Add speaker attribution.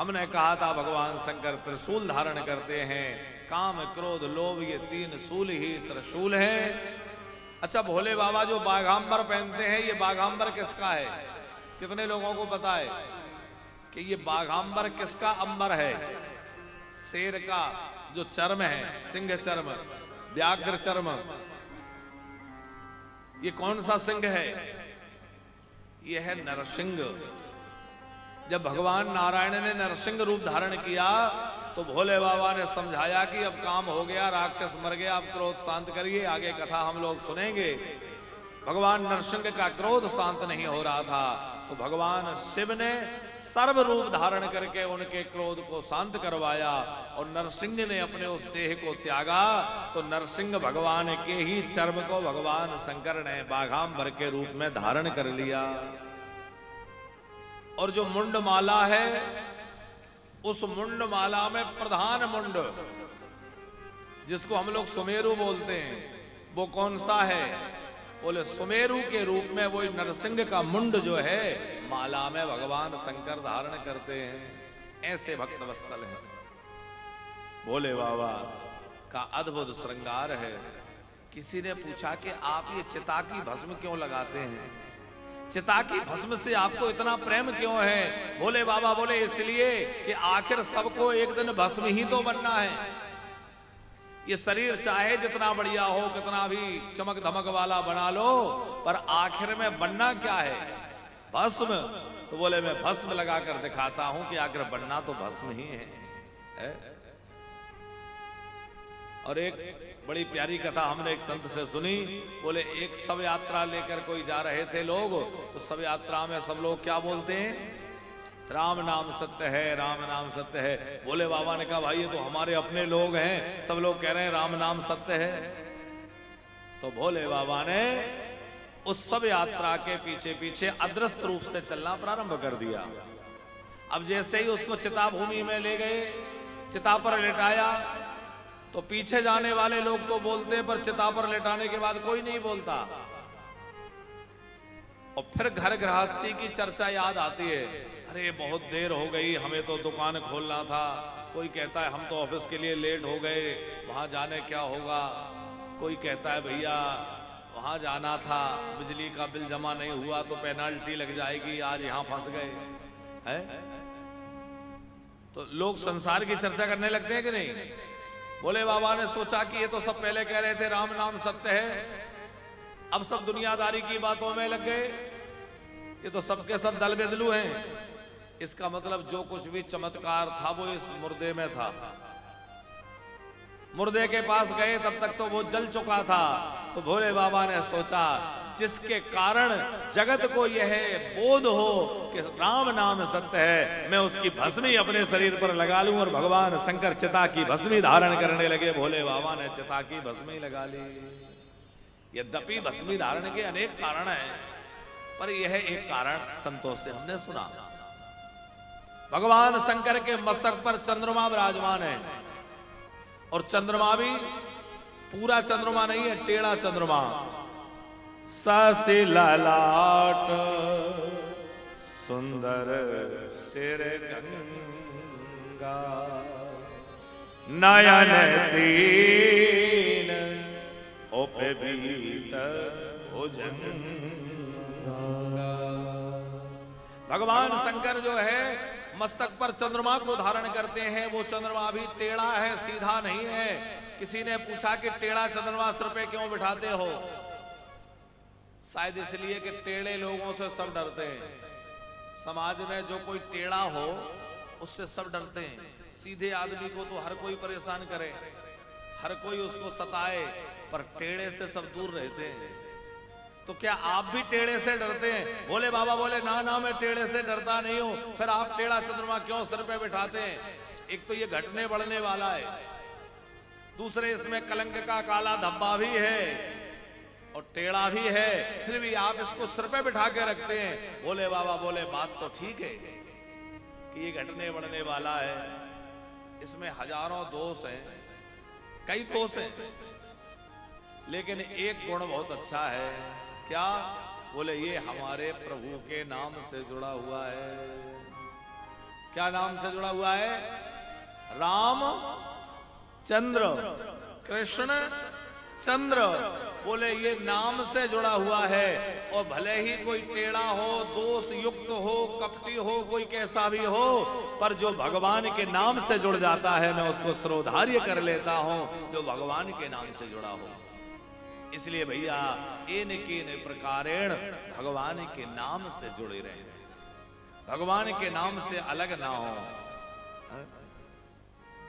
Speaker 1: हमने कहा था भगवान शंकर त्रिशूल धारण करते हैं, काम क्रोध लोभ ये तीन शूल ही त्रिशूल है। अच्छा भोले बाबा जो बाघांबर पहनते हैं, ये बाघांबर किसका है? कितने लोगों को पता है कि ये बाघांबर किसका अंबर है? शेर का जो चर्म है, सिंह चर्म, व्याघ्र चर्म, ये कौन सा सिंह है? ये है नरसिंह। जब भगवान नारायण ने नरसिंह रूप धारण किया तो भोले बाबा ने समझाया कि अब काम हो गया, राक्षस मर गया, अब क्रोध शांत करिए, आगे कथा हम लोग सुनेंगे। भगवान नरसिंह का क्रोध शांत नहीं हो रहा था तो भगवान शिव ने सर्व रूप धारण करके उनके क्रोध को शांत करवाया और नरसिंह ने अपने उस देह को त्यागा। तो नरसिंह भगवान के ही चर्म को भगवान शंकर ने बाघांबर के रूप में धारण कर लिया। और जो मुंड माला है, उस मुंड माला में प्रधान मुंड जिसको हम लोग सुमेरु बोलते हैं, वो कौन सा है? बोले सुमेरु के रूप में वो नरसिंह का मुंड जो है माला में भगवान शंकर धारण करते हैं। ऐसे भक्त वत्सल हैं। भोले बाबा का अद्भुत श्रृंगार है। किसी ने पूछा कि आप ये चिता की भस्म क्यों लगाते हैं? चिता की भस्म से आपको इतना प्रेम क्यों है? भोले बाबा बोले इसलिए कि आखिर सबको एक दिन भस्म ही तो बनना है। ये शरीर चाहे जितना बढ़िया हो, कितना भी चमक धमक वाला बना लो, पर आखिर में बनना क्या है? भस्म। तो बोले मैं भस्म लगाकर दिखाता हूं कि आखिर बनना तो भस्म ही है? और एक बड़ी प्यारी कथा हमने एक संत से सुनी। बोले एक शव यात्रा लेकर कोई जा रहे थे लोग, तो शव यात्रा में सब लोग क्या बोलते हैं? राम नाम सत्य है, राम नाम सत्य है। भोले बाबा ने कहा भाई ये तो हमारे अपने लोग हैं, सब लोग कह रहे हैं राम नाम सत्य है। तो भोले बाबा ने उस शव यात्रा के पीछे पीछे अदृश्य रूप से चलना प्रारंभ कर दिया। अब जैसे ही उसको चिता भूमि में ले गए, चिता पर लेटाया, तो पीछे जाने वाले लोग तो बोलते हैं, पर चिता पर लेटाने के बाद कोई नहीं बोलता। और फिर घर गृहस्थी की चर्चा याद आती है। अरे बहुत देर हो गई, हमें तो दुकान खोलना था। कोई कहता है हम तो ऑफिस के लिए लेट हो गए, वहां जाने क्या होगा। कोई कहता है भैया वहां जाना था, बिजली का बिल जमा नहीं हुआ तो पेनाल्टी लग जाएगी, आज यहां फंस गए है। तो लोग संसार की चर्चा करने लगते हैं कि नहीं? भोले बाबा ने सोचा कि ये तो सब पहले कह रहे थे राम नाम सत्य है, अब सब दुनियादारी की बातों में लग गए। ये तो सबके सब दल बेदलू हैं। इसका मतलब जो कुछ भी चमत्कार था वो इस मुर्दे में था। मुर्दे के पास गए तब तक तो वो जल चुका था। तो भोले बाबा ने सोचा जिसके कारण जगत को यह बोध हो कि राम नाम सत्य है, मैं उसकी भस्मी अपने शरीर पर लगा लूं। और भगवान शंकर चिता की भस्मी धारण करने लगे। भोले बाबा ने चिता की भस्मी लगा ली। यद्यपि भस्मी धारण के अनेक कारण हैं, पर यह एक कारण संतों से हमने सुना। भगवान शंकर के मस्तक पर चंद्रमा विराजमान है, और चंद्रमा भी पूरा चंद्रमा नहीं है, टेढ़ा चंद्रमा। ससी ललाट सुंदर सिर गंगा, नयन तीन उपवीत भुजंगा। भगवान शंकर जो है मस्तक पर चंद्रमा को धारण करते हैं। वो चंद्रमा भी टेढ़ा है, सीधा नहीं है। किसी ने पूछा कि टेढ़ा चंद्रमा सिर पे क्यों बिठाते हो? शायद इसलिए कि टेढ़े लोगों से सब डरते हैं। समाज में जो कोई टेढ़ा हो उससे सब डरते हैं। सीधे आदमी को तो हर कोई परेशान करे, हर कोई उसको सताए, पर टेढ़े से सब दूर रहते हैं। तो क्या आप भी टेढ़े से डरते हैं? भोले बाबा बोले ना ना मैं टेढ़े से डरता नहीं हूं। फिर आप टेढ़ा चंद्रमा क्यों सिर पे बिठाते हैं? एक तो ये घटने बढ़ने वाला है, दूसरे इसमें कलंक का काला धब्बा भी है और टेढ़ा भी है, फिर भी आप इसको सिर पे बिठा के रखते हैं। भोले बाबा बोले बात तो ठीक है कि ये घटने बढ़ने वाला है, इसमें हजारों दोष हैं, कई दोष हैं, लेकिन एक गुण बहुत अच्छा है। क्या? बोले ये हमारे प्रभु के नाम से जुड़ा हुआ है। क्या नाम से जुड़ा हुआ है? राम चंद्र, कृष्ण चंद्र। बोले ये नाम से जुड़ा हुआ है, और भले ही कोई टेढ़ा हो, दोष युक्त हो, कपटी हो, कोई कैसा भी हो, पर जो भगवान के नाम से जुड़ जाता है मैं उसको श्रोधार्य कर लेता हूं, जो भगवान के नाम से जुड़ा हो। इसलिए भैया इन प्रकारेण भगवान के नाम से जुड़े रहे, भगवान के नाम से अलग ना हो।